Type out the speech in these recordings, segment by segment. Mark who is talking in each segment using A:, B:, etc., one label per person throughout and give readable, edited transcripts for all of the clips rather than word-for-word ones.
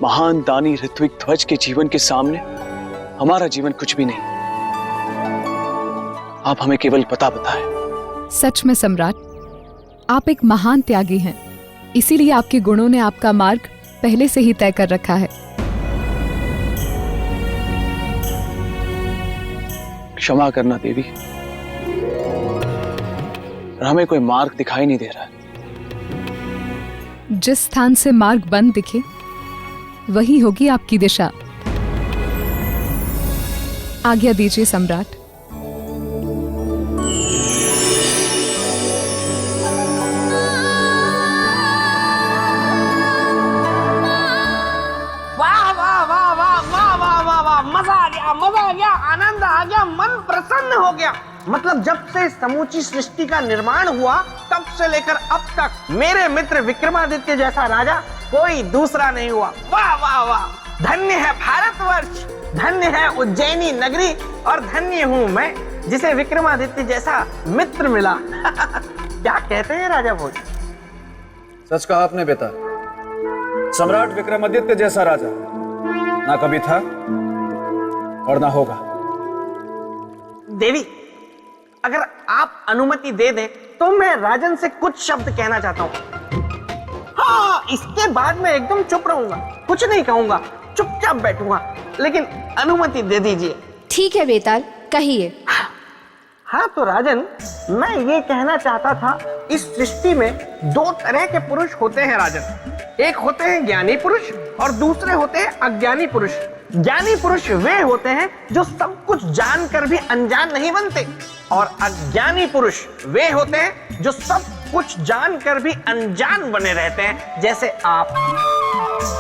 A: महान दानी ऋत्विक ध्वज के जीवन के सामने हमारा जीवन कुछ भी नहीं। आप हमें केवल पता बताएं।
B: सच में सम्राट, आप एक महान त्यागी हैं, इसीलिए आपके गुणों ने आपका मार्ग पहले से ही तय कर रखा है।
A: क्षमा करना देवी, हमें कोई मार्ग दिखाई नहीं दे रहा है।
B: जिस स्थान से मार्ग बंद दिखे वही होगी आपकी दिशा। आज्ञा दीजिए सम्राट।
C: वाह वाह वाह वाह वाह वाह वाह वाह, मजा आ गया, आनंद आ गया, मन प्रसन्न हो गया। मतलब जब से समूची सृष्टि का निर्माण हुआ तब से लेकर अब तक मेरे मित्र विक्रमादित्य जैसा राजा कोई दूसरा नहीं हुआ। वाह वाह वाह, धन्य है भारतवर्ष, धन्य है उज्जैनी नगरी और धन्य हूँ मैं जिसे विक्रमादित्य जैसा मित्र मिला। क्या कहते हैं राजा भोज?
D: सच कहा आपने बेटा। सम्राट विक्रमादित्य जैसा राजा ना कभी था और ना होगा।
C: देवी, अगर आप अनुमति दे दें तो मैं राजन से कुछ शब्द कहना चाहता हूँ। हाँ, इसके बाद मैं एकदम चुप रहूंगा, कुछ नहीं कहूंगा, चुपचाप बैठूंगा, लेकिन अनुमति दे दीजिए।
E: ठीक है बेताल, कहिए।
C: हाँ तो राजन, मैं ये कहना चाहता था, इस सृष्टि में दो तरह के पुरुष होते हैं राजन। एक होते हैं ज्ञानी पुरुष और दूसरे होते हैं अज्ञानी पुरुष। ज्ञानी पुरुष वे होते हैं जो सब कुछ जानकर भी अनजान नहीं बनते, और अज्ञानी पुरुष वे होते हैं जो सब कुछ जानकर भी अनजान बने रहते हैं, जैसे आप।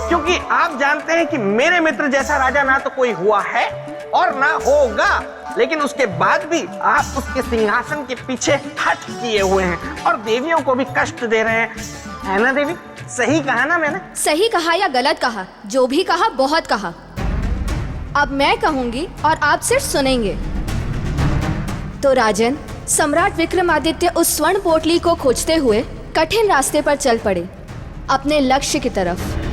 C: क्योंकि आप जानते हैं कि मेरे मित्र जैसा राजा ना तो कोई हुआ है और ना होगा, लेकिन उसके बाद भी आप उसके सिंहासन के पीछे हट किए हुए हैं और देवियों को भी कष्ट दे रहे हैं, है ना देवी? सही कहा ना मैंने?
E: सही कहा या गलत कहा, जो भी कहा बहुत कहा। अब मैं कहूंगी और आप सिर्फ सुनेंगे। तो राजन, सम्राट विक्रमादित्य उस स्वर्ण पोटली को खोजते हुए कठिन रास्ते पर चल पड़े, अपने लक्ष्य की तरफ।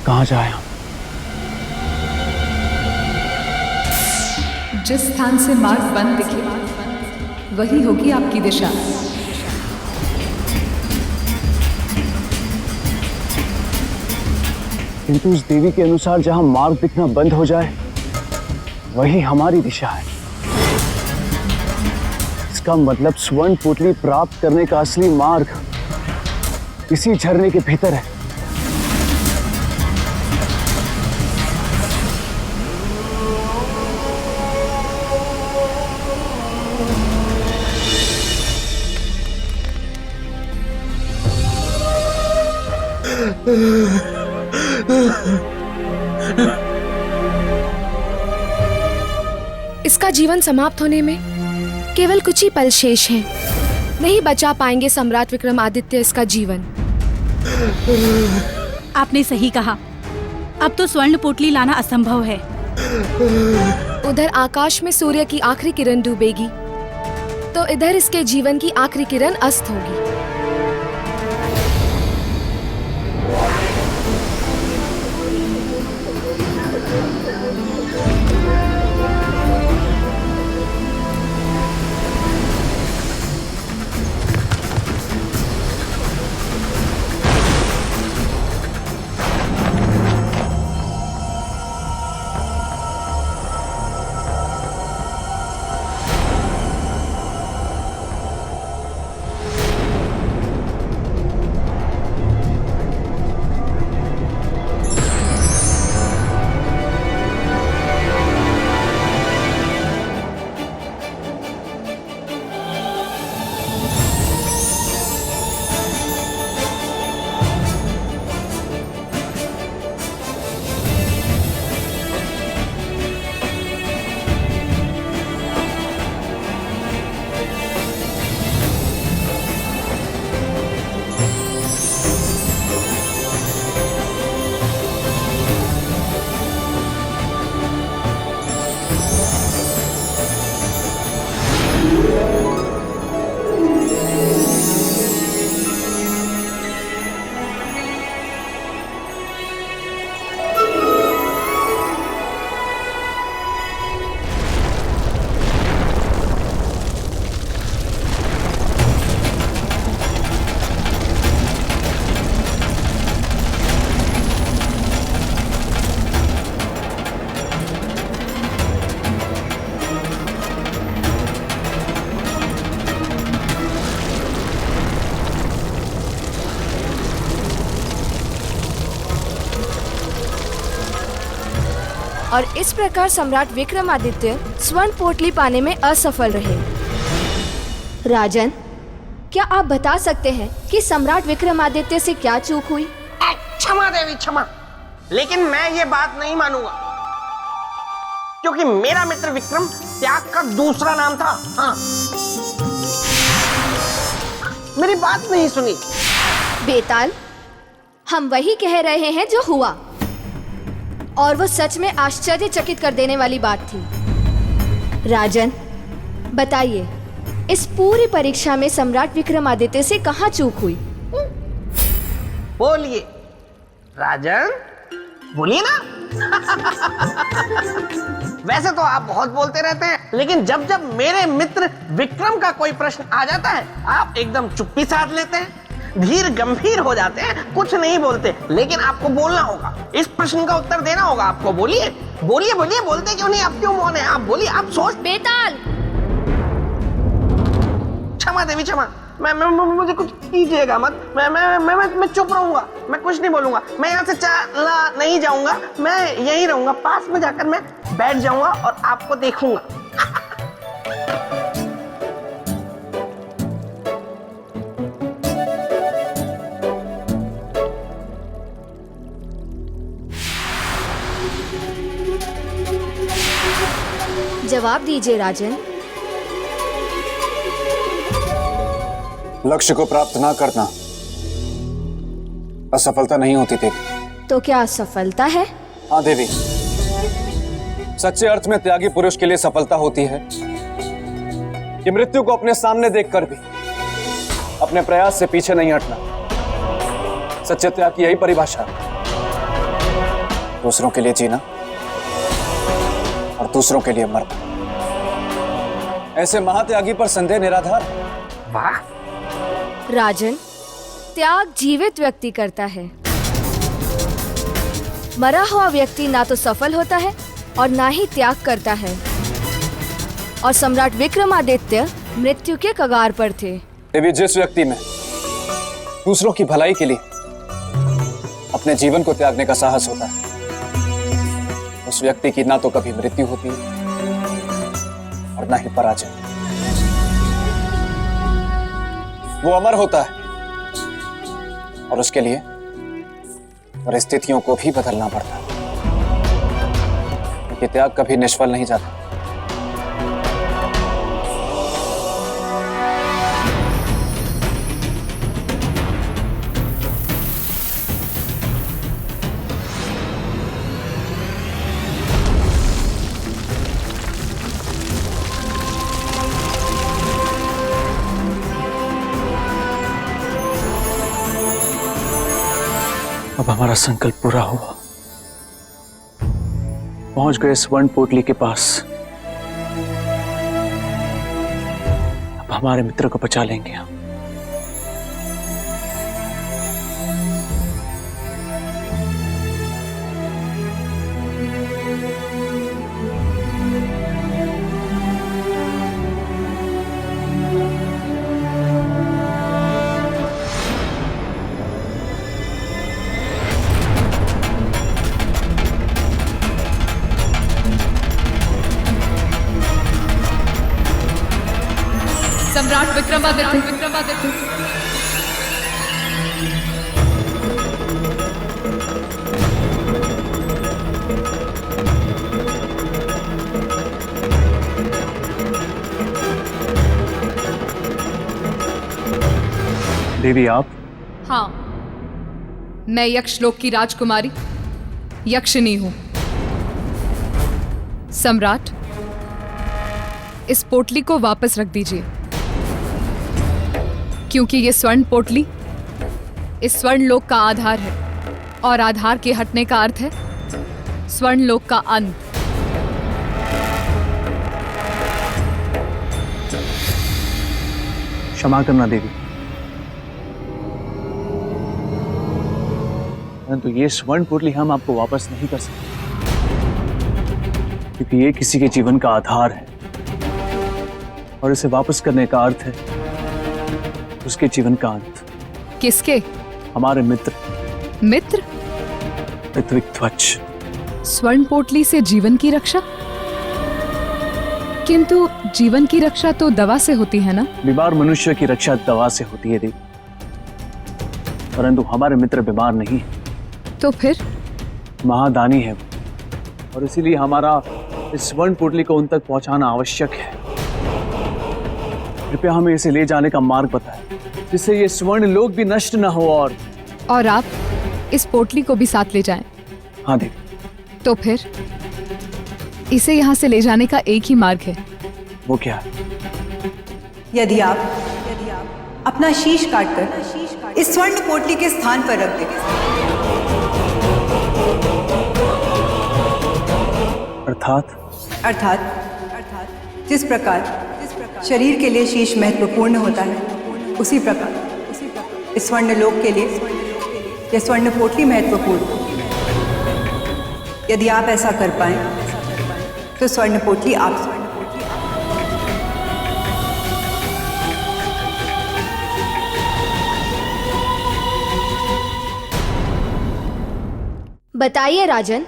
A: कहाँ जाए हम?
B: जिस स्थान से मार्ग बंद दिखे वही होगी आपकी दिशा।
A: किंतु उस देवी के अनुसार जहां मार्ग दिखना बंद हो जाए वही हमारी दिशा है। इसका मतलब स्वर्ण पोटली प्राप्त करने का असली मार्ग इसी झरने के भीतर है।
F: इसका जीवन समाप्त होने में केवल कुछ ही पल शेष हैं। नहीं बचा पाएंगे सम्राट विक्रमादित्य इसका जीवन।
G: आपने सही कहा, अब तो स्वर्ण पोटली लाना असंभव है।
F: उधर आकाश में सूर्य की आखिरी किरण डूबेगी तो इधर इसके जीवन की आखिरी किरण अस्त होगी।
E: और इस प्रकार सम्राट विक्रमादित्य स्वर्ण पोटली पाने में असफल रहे। राजन, क्या आप बता सकते हैं कि सम्राट विक्रमादित्य से क्या चूक हुई?
C: क्षमा देवी क्षमा, लेकिन मैं ये बात नहीं मानूंगा, क्योंकि मेरा मित्र विक्रम त्याग का दूसरा नाम था। हाँ, मेरी बात नहीं सुनी।
E: बेताल, हम वही कह रहे हैं जो हुआ, और वो सच में आश्चर्यचकित कर देने वाली बात थी। राजन, बताइए, इस पूरी परीक्षा में सम्राट विक्रमादित्य से कहाँ चूक हुई?
C: बोलिए राजन, बोलिए ना। वैसे तो आप बहुत बोलते रहते हैं, लेकिन जब जब मेरे मित्र विक्रम का कोई प्रश्न आ जाता है, आप एकदम चुप्पी साध लेते हैं, धीर गंभीर हो जाते हैं, कुछ नहीं बोलते। लेकिन आपको बोलना होगा, इस प्रश्न का उत्तर देना होगा आपको। बोलिए बोलिए बोलिए, बोलते क्यों नहीं? आप क्यों मौन है? आप बोलिए, आप सोच।
E: बेताल!
C: क्षमा देवी क्षमा, मैं मुझे कुछ कीजिएगा मत। मैं चुप रहूंगा, मैं कुछ नहीं बोलूंगा। मैं यहाँ से चला नहीं जाऊंगा, मैं यहीं रहूंगा। पास में जाकर मैं बैठ जाऊंगा और आपको देखूंगा।
E: जवाब दीजिए राजन।
D: लक्ष्य को प्राप्त ना करना असफलता नहीं होती देवी।
E: तो क्या असफलता है?
D: हाँ देवी, सच्चे अर्थ में त्यागी पुरुष के लिए सफलता होती है कि मृत्यु को अपने सामने देखकर भी अपने प्रयास से पीछे नहीं हटना। सच्चे त्याग की यही परिभाषा, दूसरों के लिए जीना और दूसरों के लिए मरना। ऐसे महात्यागी पर संदेह निराधार।
C: वाह
E: राजन, त्याग जीवित व्यक्ति करता है, मरा हुआ व्यक्ति ना तो सफल होता है और ना ही त्याग करता है। और सम्राट विक्रमादित्य मृत्यु के कगार पर थे।
D: देवी, जिस व्यक्ति में दूसरों की भलाई के लिए अपने जीवन को त्यागने का साहस होता है, उस व्यक्ति की ना तो कभी मृत्यु होती है और ना ही पराजय। वो अमर होता है और उसके लिए परिस्थितियों को भी बदलना पड़ता है, क्योंकि त्याग कभी निष्फल नहीं जाता।
A: अब हमारा संकल्प पूरा हुआ। पहुंच गए स्वर्ण पोटली के पास। अब हमारे मित्र को बचा लेंगे हम।
B: सम्राट विक्रमादित्य।
A: देवी, आप?
B: हाँ, मैं यक्षलोक की राजकुमारी यक्षिनी हूं। सम्राट, इस पोटली को वापस रख दीजिए, क्योंकि ये स्वर्ण पोटली इस स्वर्ण लोक का आधार है, और आधार के हटने का अर्थ है स्वर्ण लोक का अंत।
A: क्षमा करना देवी, परंतु ये स्वर्ण पोटली हम आपको वापस नहीं कर सकते, क्योंकि ये किसी के जीवन का आधार है, और इसे वापस करने का अर्थ है उसके जीवन का अंत।
B: किसके?
A: हमारे मित्र
B: मित्र?
A: ऋत्विक ध्वज।
B: स्वर्ण पोटली से जीवन की रक्षा? किंतु जीवन की रक्षा तो दवा से होती है ना?
A: बीमार मनुष्य की रक्षा दवा से होती है देवी, परंतु हमारे मित्र बीमार नहीं है।
B: तो फिर?
A: महादानी है वो, और इसीलिए हमारा इस स्वर्ण पोटली को उन तक पहुंचाना आवश्यक है। कृपया हमें इसे ले जाने का मार्ग बताएं, जिससे ये स्वर्ण लोक भी नष्ट न हो। और
B: आप इस पोटली को भी साथ ले जाएं।
A: हाँ देवी।
B: तो फिर इसे यहाँ से ले जाने का एक ही मार्ग है।
A: वो क्या है?
H: यदि आप अपना शीश काटकर इस स्वर्ण पोटली के स्थान पर रख दें, अर्थात जिस प्रकार शरीर के लिए शीश महत्वपूर्ण होता है, उसी प्रकार इस स्वर्ण लोक के लिए यह स्वर्ण पोटली महत्वपूर्ण। यदि आप ऐसा कर पाएं तो स्वर्ण पोटली आप
E: बताइए राजन,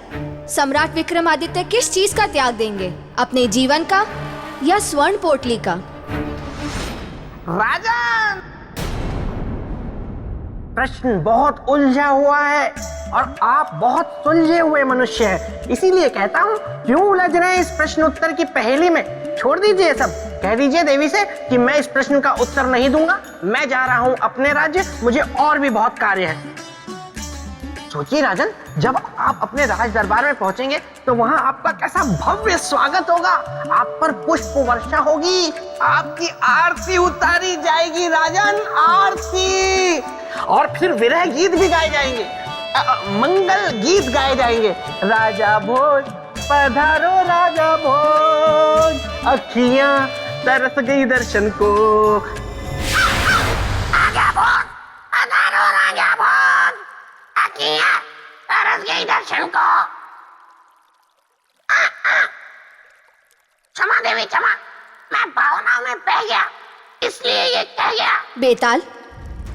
E: सम्राट विक्रमादित्य किस चीज का त्याग देंगे? अपने जीवन का या स्वर्ण पोटली का?
C: राजन, प्रश्न बहुत उलझा हुआ है और आप बहुत सुलझे हुए मनुष्य हैं। इसीलिए कहता हूँ, क्यों उलझ रहे हैं इस प्रश्न उत्तर की पहेली में? छोड़ दीजिए सब। कह दीजिए देवी से कि मैं इस प्रश्न का उत्तर नहीं दूंगा, मैं जा रहा हूँ अपने राज्य, मुझे और भी बहुत कार्य है। सोचिए राजन, जब आप अपने राज दरबार में पहुंचेंगे तो वहां आपका कैसा भव्य स्वागत होगा। आप पर पुष्प वर्षा होगी, आपकी आरती उतारी जाएगी राजन, आरती। और फिर विरह गीत भी गाए जाएंगे, मंगल गीत गाए जाएंगे। राजा भोज पधारो राजा भोज, अखियां तरस गई दर्शन को। राजा भोज पधारो राजा भोज, अखियां तरस गई दर्शन को। क्षमा देवी क्षमा, मैं भावनाओं में बह गया, इसलिए ये कह गया।
E: बेताल,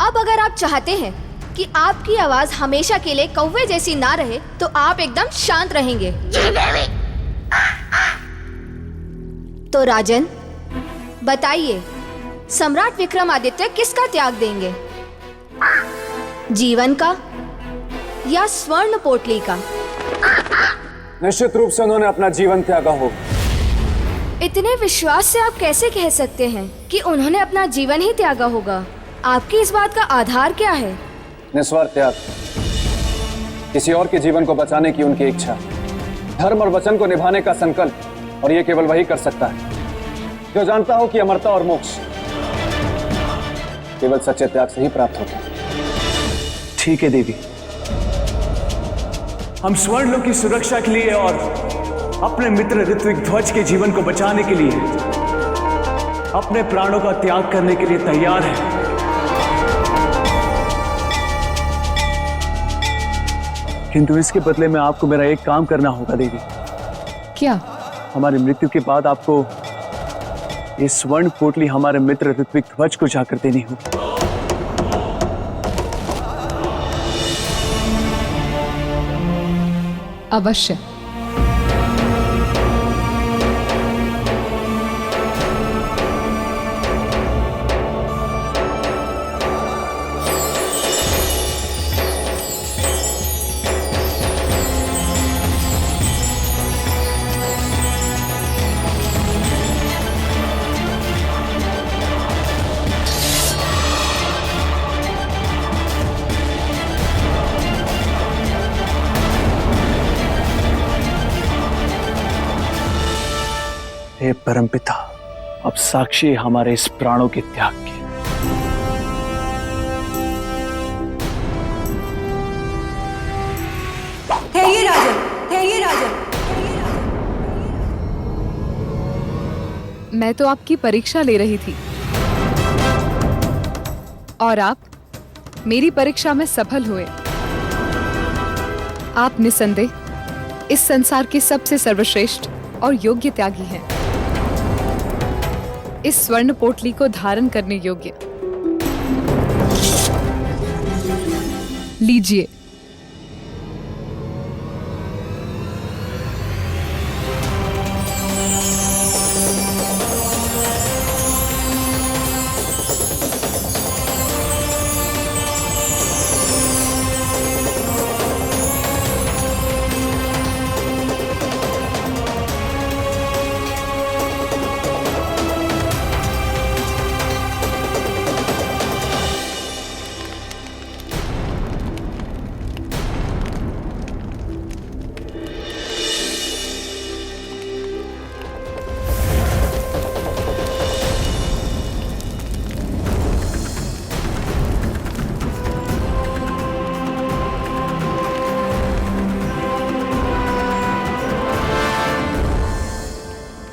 E: अब अगर आप चाहते हैं कि आपकी आवाज हमेशा के लिए कौवे जैसी ना रहे, तो आप एकदम शांत रहेंगे।
C: जी देवी।
E: तो राजन बताइए, सम्राट विक्रमादित्य किसका त्याग देंगे? जीवन का या स्वर्ण पोटली का?
D: निश्चित रूप से उन्होंने अपना जीवन त्यागा हो।
E: इतने विश्वास से आप कैसे कह सकते हैं कि उन्होंने अपना जीवन ही त्यागा होगा? आपकी इस बात का आधार क्या है?
D: निस्वार्थ त्याग, किसी और के जीवन को बचाने की उनकी इच्छा, धर्म और वचन को निभाने का संकल्प, और ये केवल वही कर सकता है जो जानता हो कि अमरता और मोक्ष केवल सच्चे त्याग से ही प्राप्त होता है।
A: ठीक है देवी, हम स्वर्ण लोक की सुरक्षा के लिए और अपने मित्र ऋत्विक ध्वज के जीवन को बचाने के लिए अपने प्राणों का त्याग करने के लिए तैयार हैं। किंतु इसके बदले में आपको मेरा एक काम करना होगा देवी।
B: क्या?
A: हमारी मृत्यु के बाद आपको ये स्वर्ण पोटली हमारे मित्र ऋत्विक ध्वज को जाकर देनी होगी।
B: अवश्य।
A: हे परमपिता, अब साक्षी है हमारे इस प्राणों के त्याग की।
H: ठहरिए राजन, ठहरिए राजन।
B: मैं तो आपकी परीक्षा ले रही थी और आप मेरी परीक्षा में सफल हुए। आप निसंदेह इस संसार के सबसे सर्वश्रेष्ठ और योग्य त्यागी हैं, इस स्वर्ण पोटली को धारण करने योग्य। लीजिए।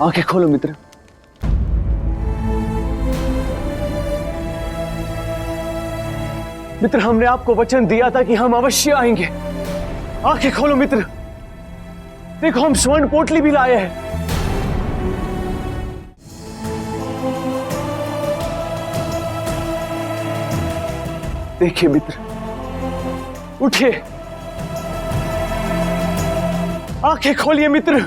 A: आंखें खोलो मित्र। मित्र, हमने आपको वचन दिया था कि हम अवश्य आएंगे। आंखें खोलो मित्र। देखो, हम स्वर्ण पोटली भी लाए हैं। देखिए मित्र, उठिए, आंखें खोलिए मित्र।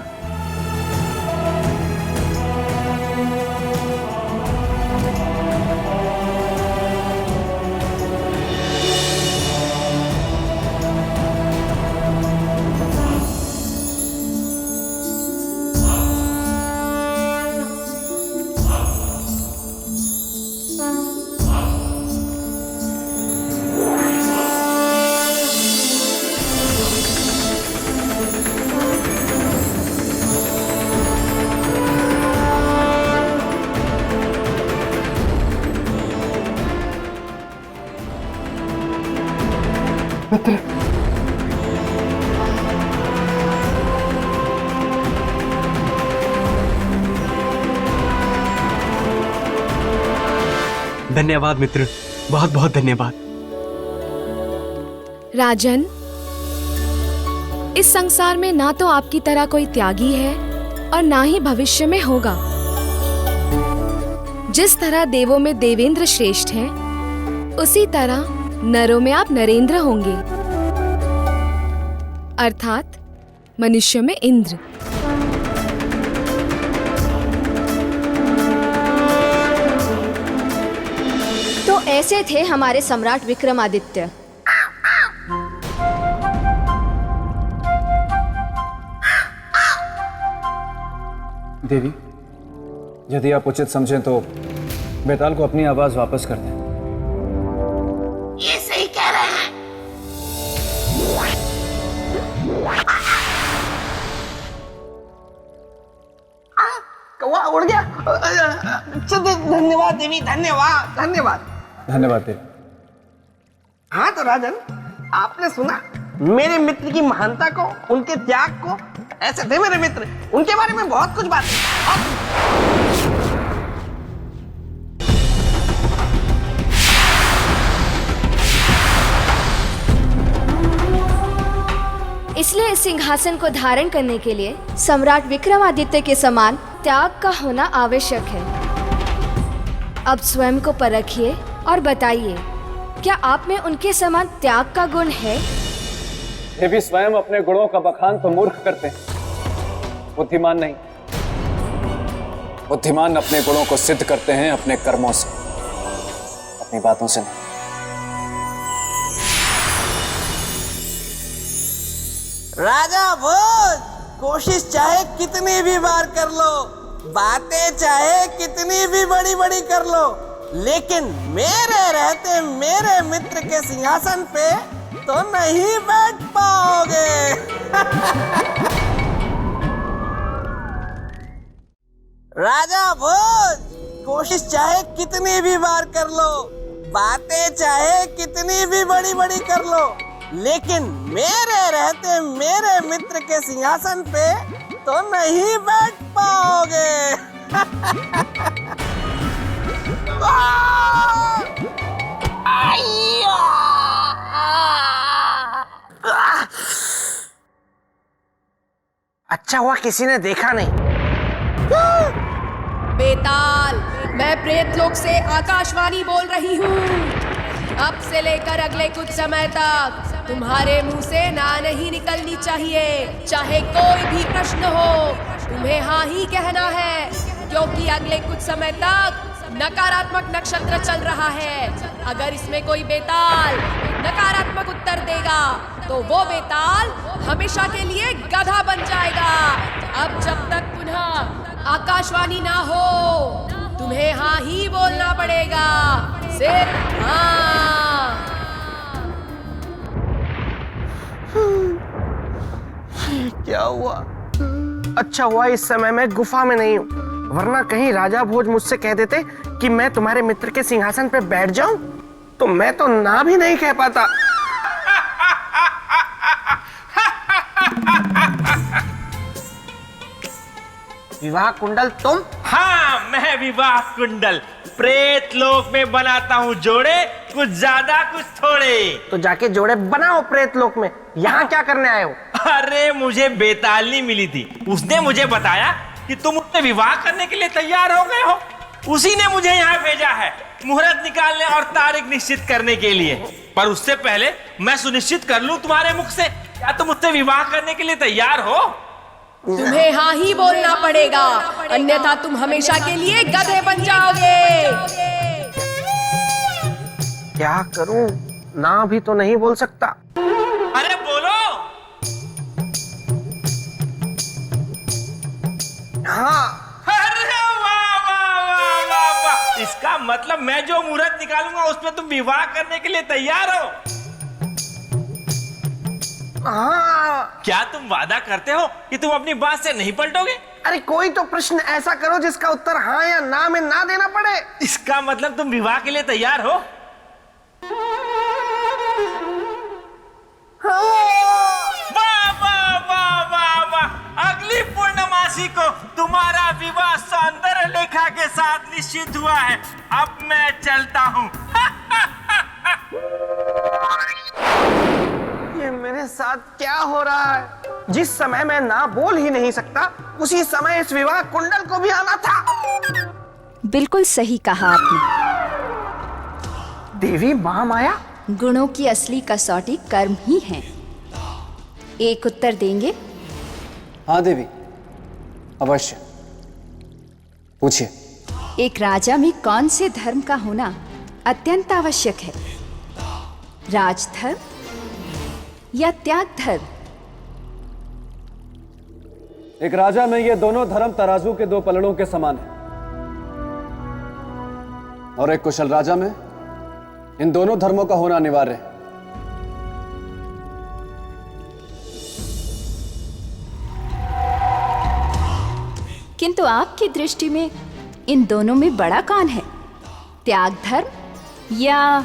C: धन्यवाद मित्र, बहुत बहुत धन्यवाद।
F: राजन, इस संसार में ना तो आपकी तरह कोई त्यागी है और ना ही भविष्य में होगा। जिस तरह देवों में देवेंद्र श्रेष्ठ हैं, उसी तरह नरों में आप नरेंद्र होंगे, अर्थात मनुष्य में इंद्र।
E: तो ऐसे थे हमारे सम्राट विक्रमादित्य।
D: देवी, यदि आप उचित समझें तो बेताल को अपनी आवाज वापस कर दें।
C: ये सही कह रहे हैं। कौवा उड़ गया। धन्यवाद देवी, धन्यवाद धन्यवाद
D: धन्यवाद देवी।
C: हाँ तो राजन, आपने सुना मेरे मित्र की महानता को, उनके त्याग को। ऐसे थे मेरे मित्र, उनके बारे में बहुत कुछ बातें।
E: इसलिए इस सिंहासन को धारण करने के लिए सम्राट विक्रमादित्य के समान त्याग का होना आवश्यक है। अब स्वयं को परखिए और बताइए, क्या आप में उनके समान त्याग का गुण है?
D: देवी स्वयं अपने गुणों का बखान तो मूर्ख करते हैं, बुद्धिमान नहीं। बुद्धिमान अपने गुणों को सिद्ध करते हैं अपने कर्मों से, अपनी बातों से नहीं।
C: राजा भोज, कोशिश चाहे कितनी भी बार कर लो, बातें चाहे कितनी भी बड़ी बड़ी कर लो, लेकिन मेरे रहते मेरे मित्र के सिंहासन पे तो नहीं बैठ पाओगे। राजा भोज, कोशिश चाहे कितनी भी बार कर लो, बातें चाहे कितनी भी बड़ी बड़ी कर लो, लेकिन मेरे रहते मेरे मित्र के सिंहासन पे तो नहीं बैठ पाओगे। अच्छा हुआ किसी ने देखा नहीं।
I: बेताल, मैं प्रेतलोक से आकाशवाणी बोल रही हूँ। अब से लेकर अगले कुछ समय तक तुम्हारे मुंह से ना नहीं निकलनी चाहिए, चाहे कोई भी प्रश्न हो, तुम्हें हाँ ही कहना है, क्योंकि अगले कुछ समय तक नकारात्मक नक्षत्र चल रहा है। अगर इसमें कोई बेताल नकारात्मक उत्तर देगा तो वो बेताल हमेशा के लिए गधा बन जाएगा। अब जब तक पुनः आकाशवाणी ना हो, तुम्हें हाँ ही बोलना पड़ेगा, सिर्फ हाँ।
C: क्या हुआ? अच्छा हुआ इस समय मैं गुफा में नहीं हूँ, वरना कहीं राजा भोज मुझसे कह देते कि मैं तुम्हारे मित्र के सिंहासन पे बैठ जाऊं, तो मैं तो ना भी नहीं कह पाता। विवाह कुंडल तुम?
J: हाँ, मैं विवाह कुंडल प्रेत लोक में बनाता हूँ जोड़े, कुछ ज्यादा कुछ थोड़े।
C: तो जाके जोड़े बनाओ प्रेत लोक में, यहाँ क्या करने आए हो?
J: अरे मुझे बेतालनी मिली थी, उसने मुझे बताया कि तुम उससे विवाह करने के लिए तैयार हो गए हो। उसी ने मुझे यहाँ भेजा है मुहूर्त निकालने और तारीख निश्चित करने के लिए। पर उससे पहले मैं सुनिश्चित कर लूं तुम्हारे मुख से, क्या तुम उससे विवाह करने के लिए तैयार हो?
I: तुम्हें हाँ ही बोलना पड़ेगा, अन्यथा तुम हमेशा के लिए गधे बन जाओगे।
C: क्या करूं? ना भी तो नहीं बोल सकता।
J: अरे बोलो।
C: हाँ।
J: अरे वाह वाह वाह वाह वाह, इसका मतलब मैं जो मुहूर्त निकालूंगा उसमें तुम विवाह करने के लिए तैयार हो?
C: हाँ।
J: क्या तुम वादा करते हो कि तुम अपनी बात से नहीं पलटोगे?
C: अरे कोई तो प्रश्न ऐसा करो जिसका उत्तर हाँ या ना में ना देना पड़े।
J: इसका मतलब तुम विवाह के लिए तैयार हो? वाह वाह वाह वाह वाह, अगली पूर्णमासी को तुम्हारा विवाह सौंदर्य लेखा के साथ निश्चित हुआ है। अब मैं चलता हूँ।
C: ये मेरे साथ क्या हो रहा है? जिस समय मैं ना बोल ही नहीं सकता, उसी समय इस विवाह कुंडल को भी आना था।
E: बिल्कुल सही कहा आपने।
C: देवी महामाया,
E: गुणों की असली कसौटी कर्म ही है। एक उत्तर देंगे?
D: हाँ देवी, अवश्य पूछिए।
E: एक राजा में कौन से धर्म का होना अत्यंत आवश्यक है? राजधर्म या त्याग धर्म?
D: एक राजा में ये दोनों धर्म तराजू के दो पलड़ों के समान है, और एक कुशल राजा में इन दोनों धर्मों का होना अनिवार्य है।
E: किंतु आपकी दृष्टि में इन दोनों में बड़ा कौन है? त्याग धर्म या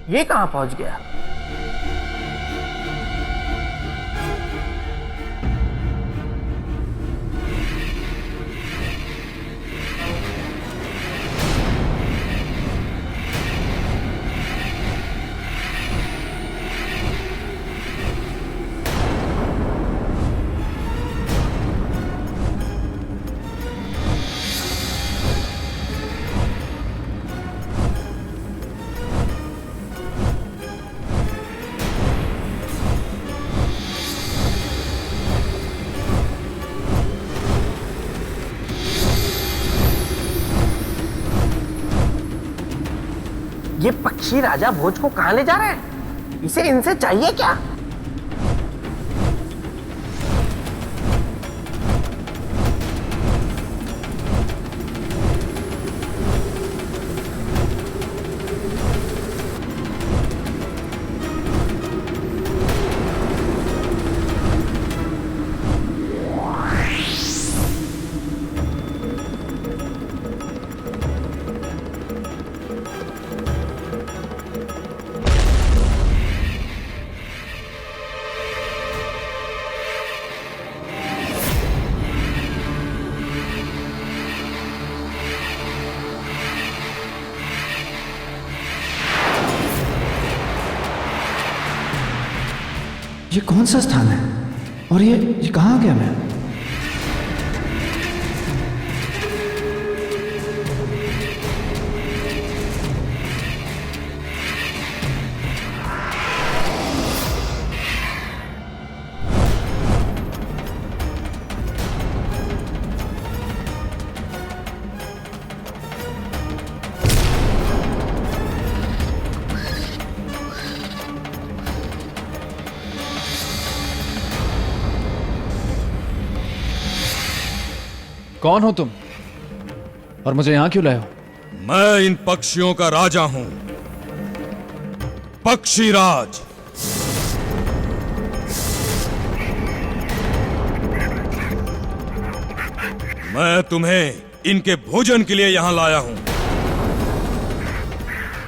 C: ये कहां पहुंच गया? ये पक्षी राजा भोज को कहां ले जा रहे हैं? इसे इनसे चाहिए क्या?
K: ये कौन सा स्थान है और ये कहाँ आ गया मैं?
D: कौन हो तुम और मुझे यहां क्यों लाए हो?
L: मैं इन पक्षियों का राजा हूं, पक्षीराज। मैं तुम्हें इनके भोजन के लिए यहां लाया हूं।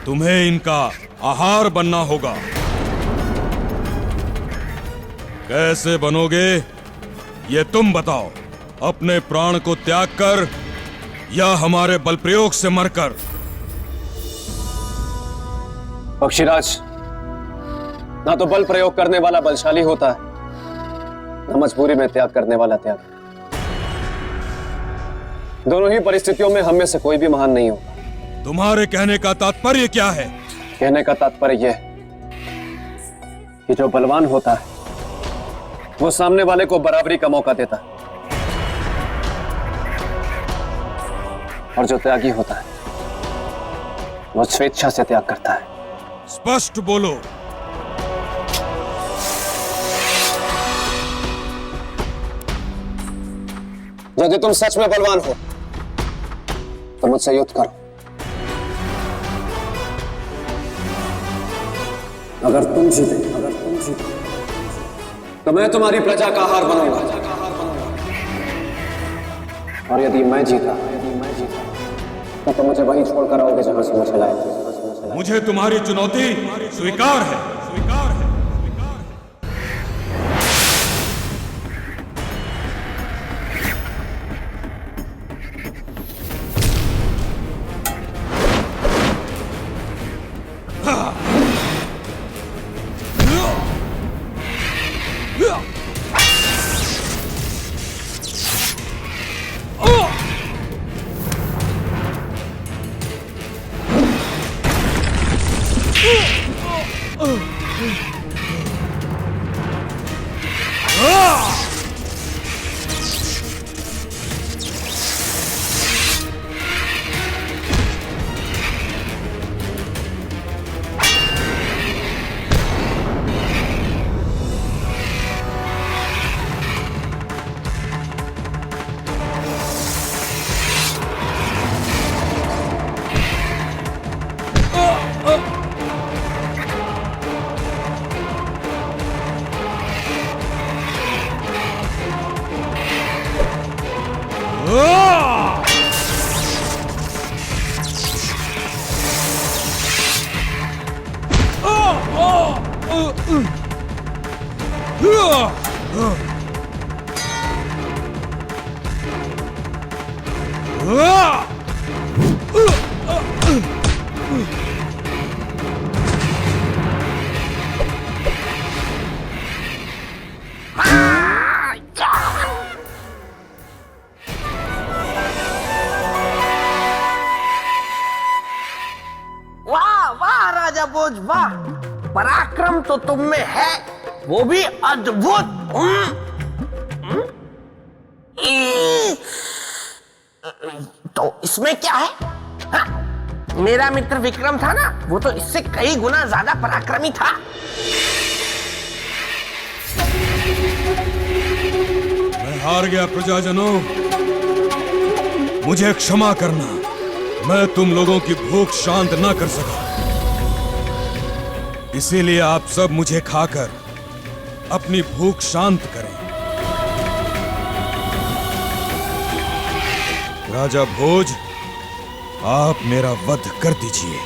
L: तुम्हें इनका आहार बनना होगा। कैसे बनोगे ये तुम बताओ, अपने प्राण को त्याग कर या हमारे बल प्रयोग से मरकर?
D: पक्षीराज, ना तो बल प्रयोग करने वाला बलशाली होता है, ना मजबूरी में त्याग करने वाला त्याग। दोनों ही परिस्थितियों में हम में से कोई भी महान नहीं होगा।
L: तुम्हारे कहने का तात्पर्य क्या है?
D: कहने का तात्पर्य यह कि जो बलवान होता है वो सामने वाले को बराबरी का मौका देता है, और जो त्यागी होता है वो स्वेच्छा से त्याग करता है।
L: स्पष्ट बोलो।
D: यदि तुम सच में बलवान हो तो मुझसे युद्ध करो। अगर तुम जीते तो मैं तुम्हारी प्रजा का आहार बनूंगा, और यदि मैं जीता तो तुम मुझे वहीं छोड़कर आओगे जहां से मुझे लाए।
L: मुझे तुम्हारी चुनौती स्वीकार है।
C: भोज, वाह! पराक्रम तो तुम में है, वो भी अद्भुत। तो इसमें क्या है? हा? मेरा मित्र विक्रम था ना, वो तो इससे कई गुना ज्यादा पराक्रमी था।
L: मैं हार गया प्रजाजनों, मुझे क्षमा करना। मैं तुम लोगों की भूख शांत ना कर सका, इसीलिए आप सब मुझे खाकर अपनी भूख शांत करें। राजा भोज, आप मेरा वध कर दीजिए।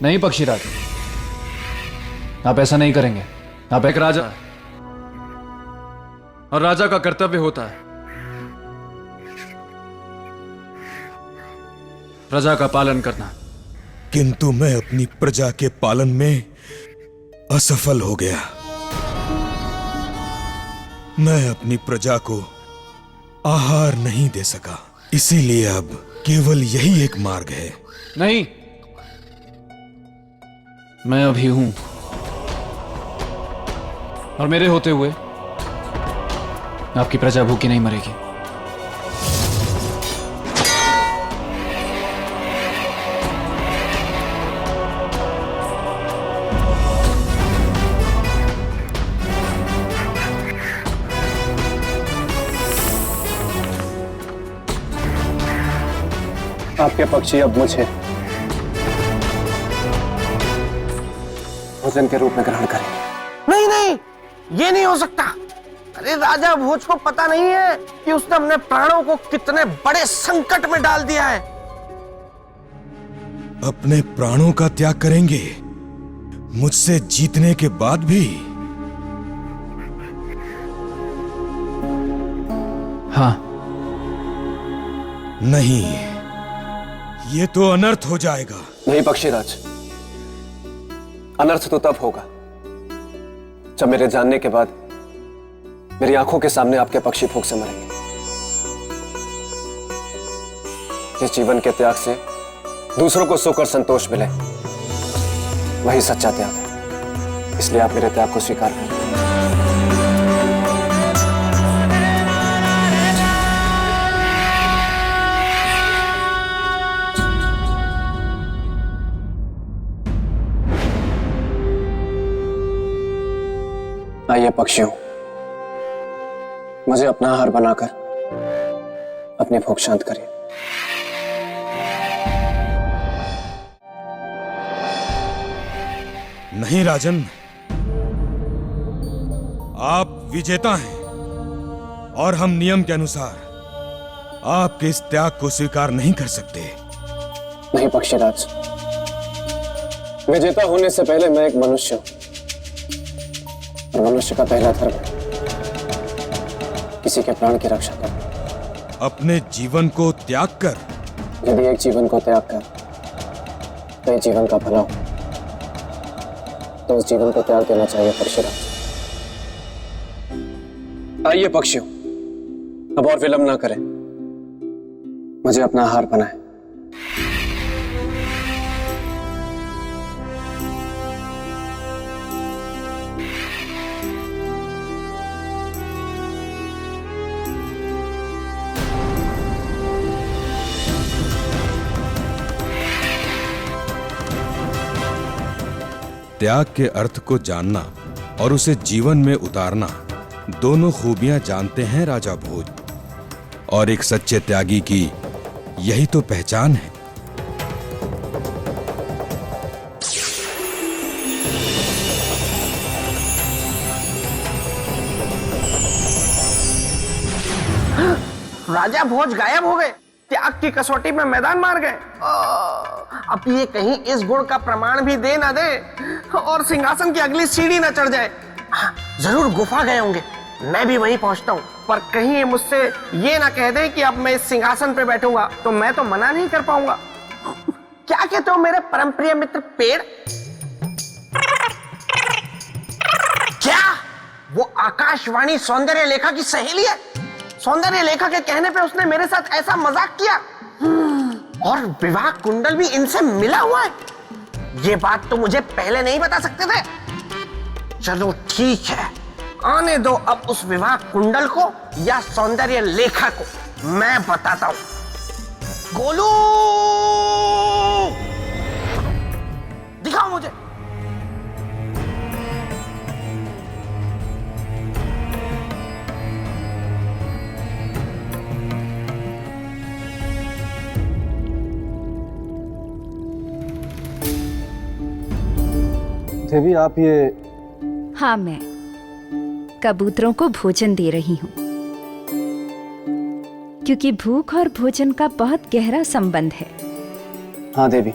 D: नहीं पक्षीराज, आप ऐसा नहीं करेंगे। आप एक राजा हैं, और राजा का कर्तव्य होता है प्रजा का पालन करना।
L: किंतु मैं अपनी प्रजा के पालन में असफल हो गया। मैं अपनी प्रजा को आहार नहीं दे सका, इसीलिए अब केवल यही एक मार्ग है।
D: नहीं, मैं अभी हूं, और मेरे होते हुए आपकी प्रजा भूखी नहीं मरेगी। आपके पक्षी अब मुझे भोजन के रूप में ग्रहण करेंगे।
C: नहीं नहीं, ये नहीं हो सकता। अरे राजा भोज को पता नहीं है कि उसने अपने प्राणों को कितने बड़े संकट में डाल दिया है।
L: अपने प्राणों का त्याग करेंगे मुझसे जीतने के बाद भी?
K: हाँ।
L: नहीं, ये तो अनर्थ हो जाएगा।
D: नहीं पक्षीराज, अनर्थ तो तब होगा जब मेरे जानने के बाद मेरी आंखों के सामने आपके पक्षी भूख से मरेंगे। जिस जीवन के त्याग से दूसरों को सुख और संतोष मिले, वही सच्चा त्याग है। इसलिए आप मेरे त्याग को स्वीकार करें। आइए पक्षियों, मुझे अपना आहार बनाकर अपनी भूख शांत करिए।
L: नहीं राजन, आप विजेता हैं और हम नियम के अनुसार आपके इस त्याग को स्वीकार नहीं कर सकते।
D: नहीं पक्षीराज, विजेता होने से पहले मैं एक मनुष्य हूं और मनुष्य का पहला धर्म है किसी के प्राण की रक्षा करना।
L: अपने जीवन को त्याग कर?
D: यदि एक जीवन को त्याग कर तो एक जीवन का भला हो, तो उस जीवन को त्याग देना चाहिए पक्षीराज। आइए पक्षियों, अब और विलंब ना करें, मुझे अपना आहार बनाएं।
L: त्याग के अर्थ को जानना और उसे जीवन में उतारना दोनों खूबियां जानते हैं राजा भोज, और एक सच्चे त्यागी की यही तो पहचान है।
C: राजा भोज गायब हो गए, त्याग की कसौटी में मैदान मार गए। अब ये कहीं इस गुण का प्रमाण भी दे ना दे और सिंहासन की अगली सीढ़ी ना चढ़ जाए। जरूर गुफा गए होंगे, मैं भी वहीं पहुंचता हूँ, पर कहीं ये मुझसे ये ना कह दे कि अब मैं इस सिंहासन पे बैठूंगा, तो मैं तो मना नहीं कर पाऊंगा। क्या कहते हो मेरे परम प्रिय मित्र पेड़? क्या वो आकाशवाणी सौंदर्य लेखा की सहेली है? सौंदर्य लेखा के कहने पे उसने मेरे साथ ऐसा मजाक किया और विवाह कुंडल भी इनसे मिला हुआ है। ये बात तो मुझे पहले नहीं बता सकते थे। चलो ठीक है, आने दो अब उस विवाह कुंडल को या सौंदर्य लेखा को, मैं बताता हूं। गोलू, दिखाओ मुझे।
D: देवी आप ये?
M: हाँ, मैं कबूतरों को भोजन दे रही हूँ, क्योंकि भूख और भोजन का बहुत गहरा संबंध है।
D: हाँ देवी,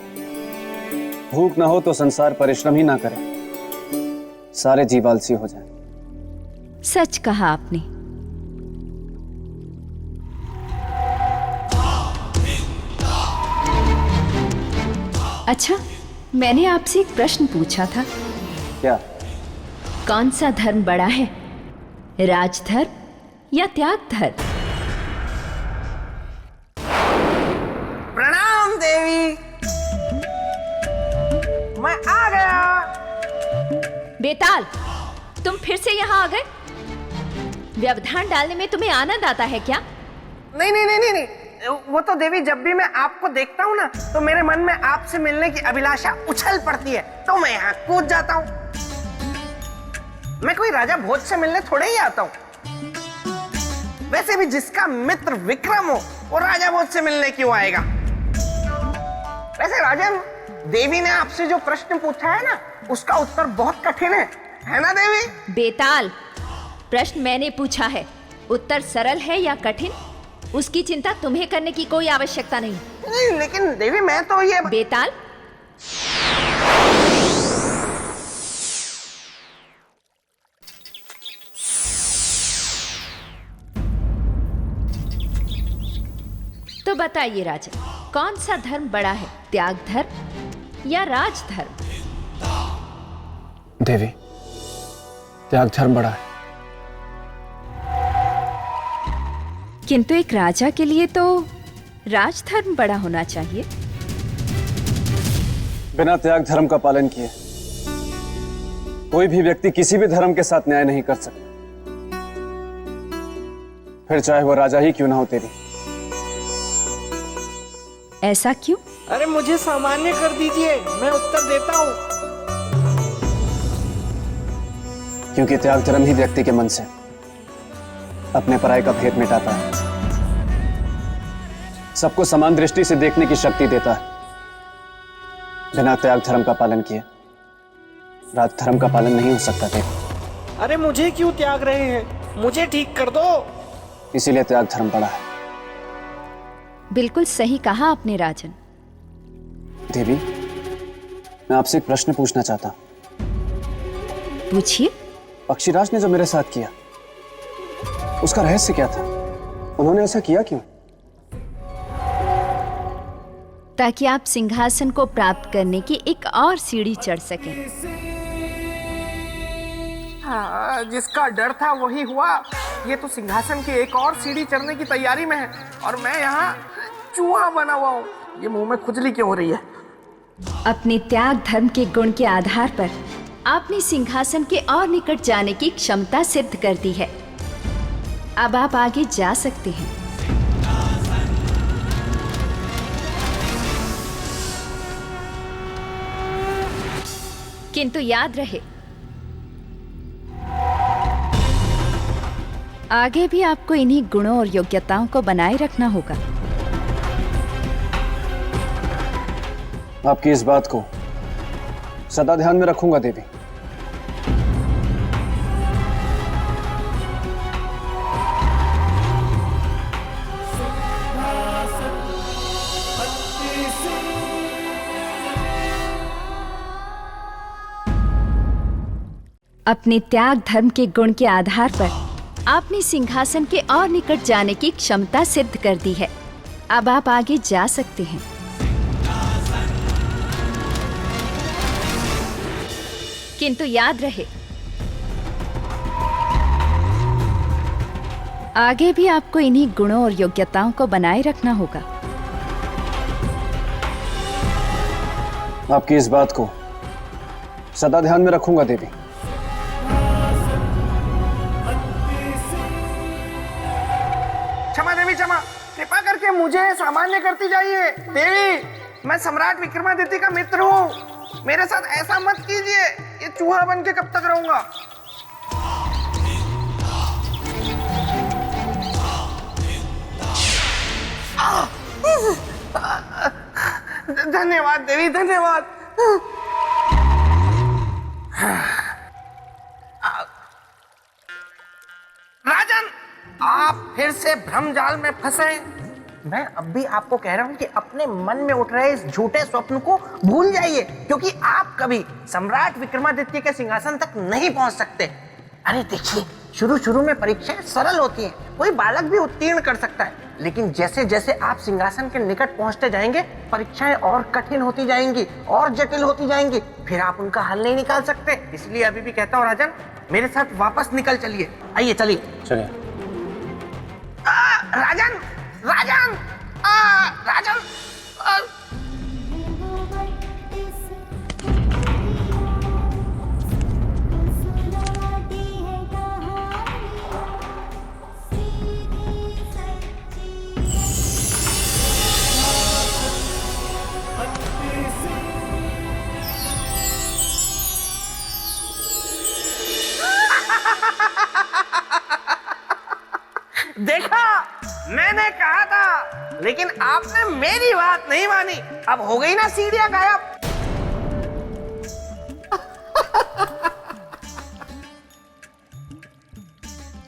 D: भूख ना हो तो संसार परिश्रम ही ना करे, सारे जीव आलसी हो जाए।
M: सच कहा आपने। अच्छा, मैंने आपसे एक प्रश्न पूछा था।
D: क्या?
M: कौन सा धर्म बड़ा है, राजधर्म या त्याग धर्म?
C: प्रणाम देवी, मैं आ गया।
M: बेताल, तुम फिर से यहाँ आ गए? व्यवधान डालने में तुम्हें आनंद आता है क्या?
C: नहीं नहीं नहीं नहीं, नहीं। वो तो देवी, जब भी मैं आपको देखता हूँ ना, तो मेरे मन में आपसे मिलने की अभिलाषा उछल पड़ती है, तो मैं यहाँ कूद जाता हूँ। मैं कोई राजा भोज से मिलने थोड़े ही आता हूँ। वैसे भी जिसका मित्र विक्रम हो, वो राजा भोज से मिलने क्यों आएगा? वैसे राजन, देवी ने आपसे जो प्रश्न पूछा है ना, उसका उत्तर बहुत कठिन है ना देवी?
M: बेताल, प्रश्न मैंने पूछा है, उत्तर सरल है या कठिन उसकी चिंता तुम्हें करने की कोई आवश्यकता नहीं।
C: नहीं, लेकिन देवी मैं तो ये
M: बेताल, तो बताइए राजन, कौन सा धर्म बड़ा है, त्याग धर्म या राज धर्म?
D: देवी, त्याग धर्म बड़ा है।
M: किंतु एक राजा के लिए तो राज धर्म बड़ा होना चाहिए।
D: बिना त्याग धर्म का पालन किए कोई भी व्यक्ति किसी भी धर्म के साथ न्याय नहीं कर सकता, फिर चाहे वो राजा ही क्यों ना हो। तेरी
M: ऐसा क्यों?
C: अरे मुझे सामान्य कर दीजिए, मैं उत्तर देता हूँ।
D: क्योंकि त्याग धर्म ही व्यक्ति के मन से अपने पराये का भेद मिटाता है, सबको समान दृष्टि से देखने की शक्ति देता है। बिना त्याग धर्म का पालन किए राज धर्म का पालन नहीं हो सकता। देव,
C: अरे मुझे क्यों त्याग रहे हैं, मुझे ठीक कर दो।
D: इसीलिए त्याग धर्म बड़ा है।
M: बिल्कुल सही कहा आपने राजन।
D: देवी, मैं आपसे एक प्रश्न पूछना चाहता।
M: पूछिए।
D: पक्षीराज ने जो मेरे साथ किया उसका रहस्य क्या था? उन्होंने ऐसा किया क्यों?
M: ताकि आप सिंहासन को प्राप्त करने की एक और सीढ़ी चढ़ सकें।
C: हाँ, जिसका डर था वही हुआ। ये तो सिंहासन की एक और सीढ़ी चढ़ने की तैयारी में है और मैं यहाँ चूहा बना हुआ हूँ। ये मुंह में खुजली क्यों हो रही है?
M: अपने त्याग धर्म के गुण के आधार पर आपने सिंहासन के और निकट जाने की क्षमता सिद्ध कर दी है। अब आप आगे जा सकते हैं। किंतु याद रहे, आगे भी आपको इन्हीं गुणों और योग्यताओं को बनाए रखना होगा।
D: आपकी इस बात को सदा ध्यान में रखूंगा देवी।
M: अपने त्याग धर्म के गुण के आधार पर आपने सिंहासन के और निकट जाने की क्षमता सिद्ध कर दी है। अब आप आगे जा सकते हैं। किंतु याद रहे, आगे भी आपको इन्हीं गुणों और योग्यताओं को बनाए रखना होगा।
D: आपकी इस बात को सदा ध्यान में रखूंगा देवी।
C: क्षमा देवी, क्षमा, कृपा करके मुझे सामान्य करती जाइए। देवी, मैं सम्राट विक्रमादित्य का मित्र हूँ, मेरे साथ ऐसा मत कीजिए। ये चूहा बन के कब तक रहूंगा? धन्यवाद देवी, धन्यवाद। राजन, आप फिर से भ्रमजाल में फंसे। मैं अब भी आपको कह रहा हूं कि अपने मन में उठ रहे इस झूठे स्वप्न को भूल जाइए, क्योंकि आप कभी सम्राट विक्रमादित्य के सिंहासन तक नहीं पहुंच सकते। अरे देखिए, शुरू में परीक्षाएं सरल होती हैं, कोई बालक भी उत्तीर्ण कर सकता है, लेकिन जैसे जैसे आप सिंहासन के निकट पहुंचते जाएंगे, परीक्षाएं और कठिन होती जाएंगी, और जटिल होती जाएंगी, फिर आप उनका हल नहीं निकाल सकते। इसलिए अभी भी कहता हूँ राजन, मेरे साथ वापस निकल चलिए। आइए, चलिए
D: चलिए।
C: राजन, राजन, राजन, देखा, मैंने रहा था, लेकिन आपने मेरी बात नहीं मानी। अब हो गई ना सीढ़ियां गायब।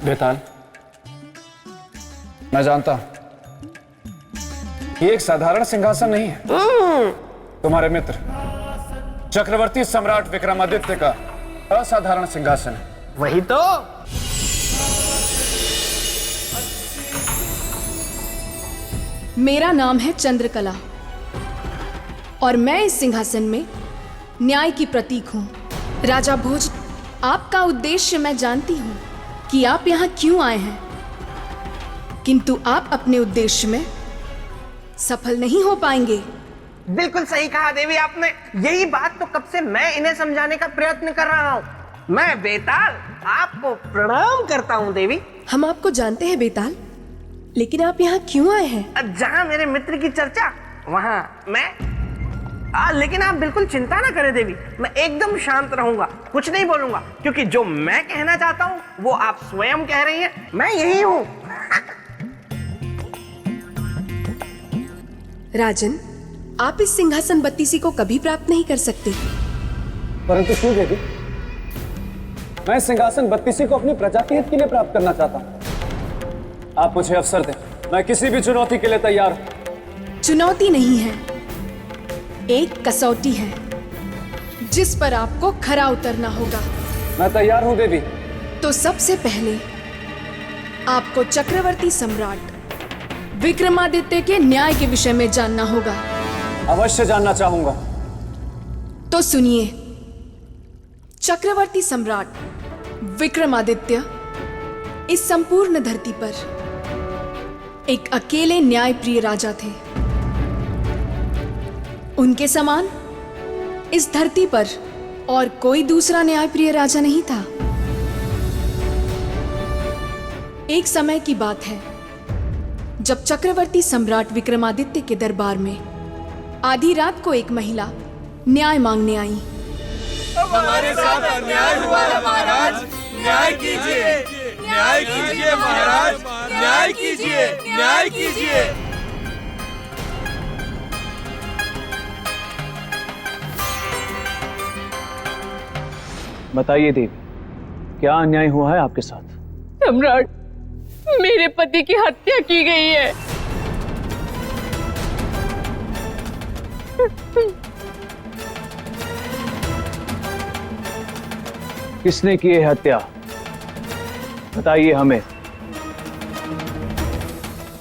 D: बेताल, मैं जानता हूं ये एक साधारण सिंहासन नहीं है। तुम्हारे मित्र चक्रवर्ती सम्राट विक्रमादित्य का असाधारण सिंहासन है।
C: वही तो।
I: मेरा नाम है चंद्रकला और मैं इस सिंहासन में न्याय की प्रतीक हूं। राजा भोज, आपका उद्देश्य मैं जानती हूं कि आप यहां क्यों आए हैं, किंतु आप अपने उद्देश्य में सफल नहीं हो पाएंगे।
C: बिल्कुल सही कहा देवी आपने। यही बात तो कब से मैं इन्हें समझाने का प्रयत्न कर रहा हूँ। मैं बेताल आपको प्रणाम करता हूँ देवी।
I: हम आपको जानते हैं बेताल, लेकिन आप यहाँ क्यों आए हैं?
C: जहाँ मेरे मित्र की चर्चा वहाँ मैं। लेकिन आप बिल्कुल चिंता ना करें देवी, मैं एकदम शांत रहूंगा, कुछ नहीं बोलूंगा, क्योंकि जो मैं कहना चाहता हूँ वो आप स्वयं कह रही हैं। मैं यही हूँ।
I: राजन, आप इस सिंहासन बत्तीसी को कभी प्राप्त नहीं कर सकते।
D: परंतु क्यों देवी? मैं सिंहासन बत्तीसी को अपनी प्रजा के हित के लिए प्राप्त करना चाहता हूं। आप मुझे अवसर दें, मैं किसी भी चुनौती के लिए तैयार हूं।
I: चुनौती नहीं है, एक कसौटी है जिस पर आपको खरा उतरना होगा।
D: मैं तैयार हूं देवी।
I: तो सबसे पहले आपको चक्रवर्ती सम्राट विक्रमादित्य के न्याय के विषय में जानना होगा।
D: अवश्य जानना चाहूंगा।
I: तो सुनिए, चक्रवर्ती सम्राट विक्रमादित्य इस संपूर्ण धरती पर एक अकेले न्यायप्रिय राजा थे। उनके समान इस धरती पर और कोई दूसरा न्यायप्रिय राजा नहीं था। एक समय की बात है जब चक्रवर्ती सम्राट विक्रमादित्य के दरबार में आधी रात को एक महिला न्याय मांगने आई।
N: हमारे साथ अन्याय हुआ है महाराज, न्याय कीजिए, न्याय कीजिए महाराज, न्याय कीजिए, न्याय कीजिए।
A: बताइए देवी, क्या अन्याय हुआ है आपके साथ?
O: सम्राट, मेरे पति की हत्या की गई है।
A: किसने की है हत्या? बताइए हमें,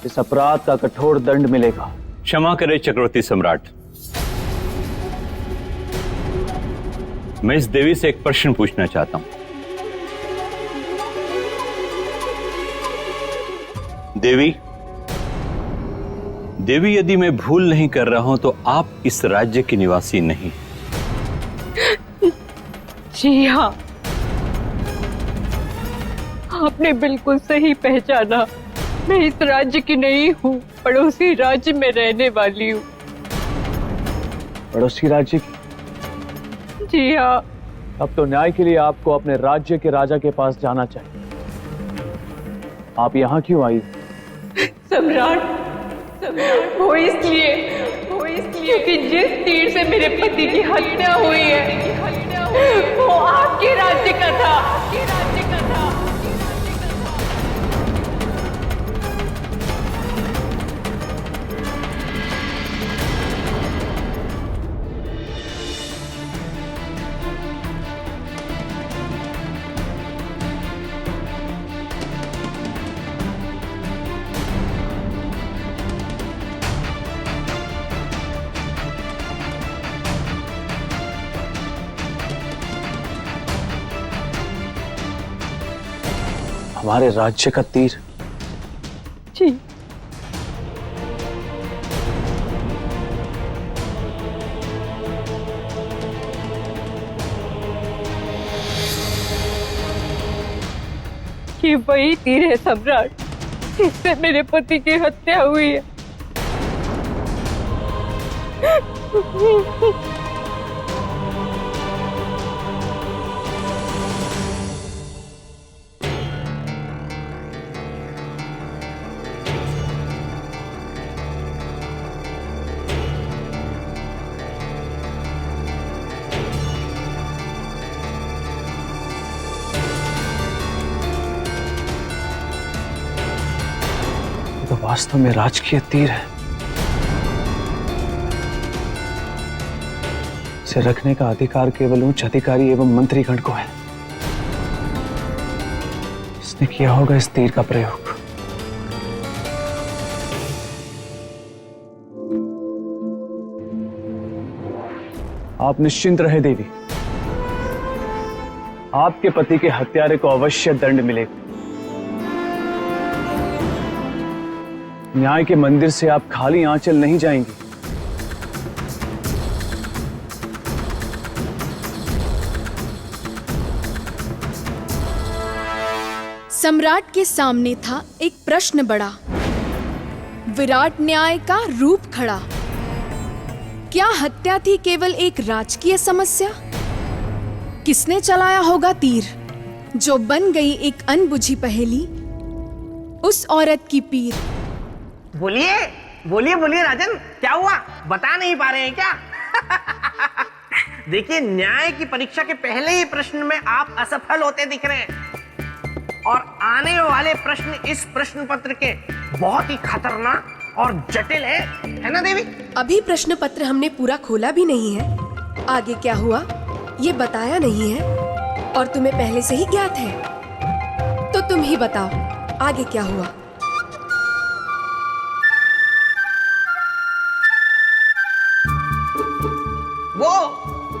A: इस अपराध का कठोर दंड मिलेगा।
P: क्षमा करें चक्रवर्ती सम्राट, मैं इस देवी से एक प्रश्न पूछना चाहता हूं। देवी, यदि मैं भूल नहीं कर रहा हूं तो आप इस राज्य के निवासी नहीं।
O: जी हाँ, आपने बिल्कुल सही पहचाना। मैं इस राज्य की नहीं हूँ, पड़ोसी राज्य में रहने वाली हूँ।
A: पड़ोसी राज्य की?
O: जी हाँ।
A: अब तो न्याय के लिए आपको अपने राज्य के राजा के पास जाना चाहिए। आप यहाँ क्यों आई?
O: सम्राट, वो इसलिए कि जिस तीर से मेरे पति की हत्या हुई है वो आपके राज्य का था।
A: हमारे राज्य का तीर?
O: जी। ये वही तीर है सम्राट, जिससे मेरे पति की हत्या हुई है।
A: वास्तव में राजकीय तीर है। इसे रखने का अधिकार केवल उच्च अधिकारी एवं मंत्रीगण को है। इसने किया होगा इस तीर का प्रयोग। आप निश्चिंत रहे देवी, आपके पति के हत्यारे को अवश्य दंड मिलेगा। न्याय के मंदिर से आप खाली आंचल नहीं जाएंगी।
E: सम्राट के सामने था एक प्रश्न बड़ा, विराट न्याय का रूप खड़ा। क्या हत्या थी केवल एक राजकीय समस्या? किसने चलाया होगा तीर जो बन गई एक अनबुझी पहेली, उस औरत की पीर?
C: बोलिए बोलिए बोलिए राजन, क्या हुआ? बता नहीं पा रहे हैं क्या? देखिए, न्याय की परीक्षा के पहले ही प्रश्न में आप असफल होते दिख रहे हैं, और आने वाले प्रश्न इस प्रश्न पत्र के बहुत ही खतरनाक और जटिल है ना देवी?
I: अभी प्रश्न पत्र हमने पूरा खोला भी नहीं है। आगे क्या हुआ ये बताया नहीं है, और तुम्हें पहले से ही ज्ञात है। तो तुम ही बताओ आगे क्या हुआ।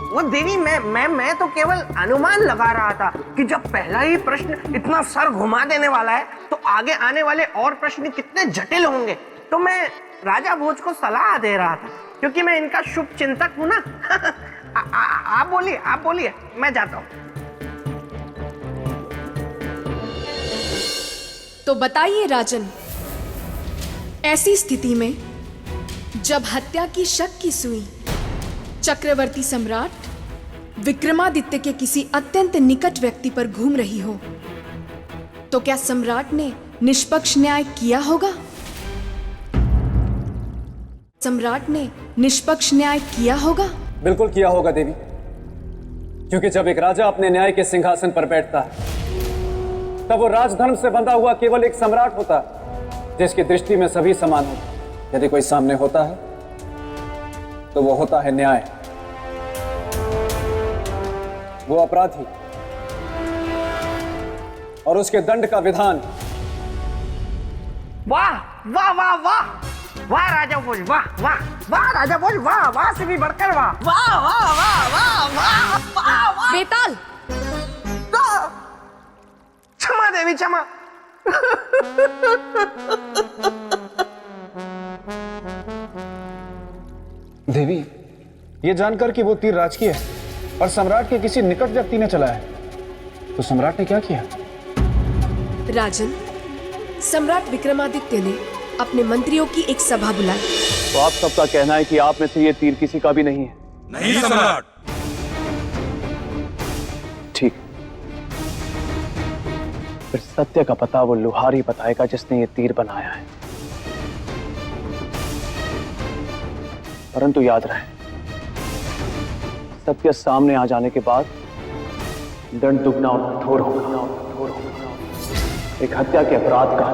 C: वो देवी, मैं तो केवल अनुमान लगा रहा था कि जब पहला ही प्रश्न इतना सर घुमा देने वाला है तो आगे आने वाले और प्रश्न कितने जटिल होंगे। तो मैं राजा भोज को सलाह दे रहा था, क्योंकि मैं इनका शुभ चिंतक हूं ना। आप बोलिए, मैं जाता हूं।
E: तो बताइए राजन, ऐसी स्थिति में जब हत्या की शक की सुई चक्रवर्ती सम्राट विक्रमादित्य के किसी अत्यंत निकट व्यक्ति पर घूम रही हो, तो क्या सम्राट ने निष्पक्ष न्याय किया होगा? सम्राट ने निष्पक्ष न्याय किया होगा?
D: बिल्कुल किया होगा देवी, क्योंकि जब एक राजा अपने न्याय के सिंहासन पर बैठता है तब वो राजधर्म से बंधा हुआ केवल एक सम्राट होता है, जिसकी दृष्टि में सभी समान होते। यदि कोई सामने होता है तो वो होता है न्याय, वो अपराधी और उसके दंड का विधान।
C: वाह वाह वाह वाह वाह राजा भोज, वाह वाह वाह राजा भोज, वाह वाह से भी बढ़कर वाह वाह वाह वाह वाह वाह वाह वाह।
E: बेताल,
C: क्षमा देवी, क्षमा।
D: देवी, ये जानकर कि वो तीर राजकीय है और सम्राट के किसी निकट व्यक्ति ने चलाया है, तो सम्राट ने क्या किया?
I: राजन, सम्राट विक्रमादित्य ने अपने मंत्रियों की एक सभा बुलाई।
A: तो आप सबका कहना है कि आप में से ये तीर किसी का भी नहीं है?
N: नहीं सम्राट।
A: ठीक, फिर सत्य का पता वो लुहार ही बताएगा जिसने ये तीर बनाया है। परंतु याद रहे, सत्य सामने आ जाने के बाद दंड दुगना और कठोर होगा। एक हत्या के अपराध का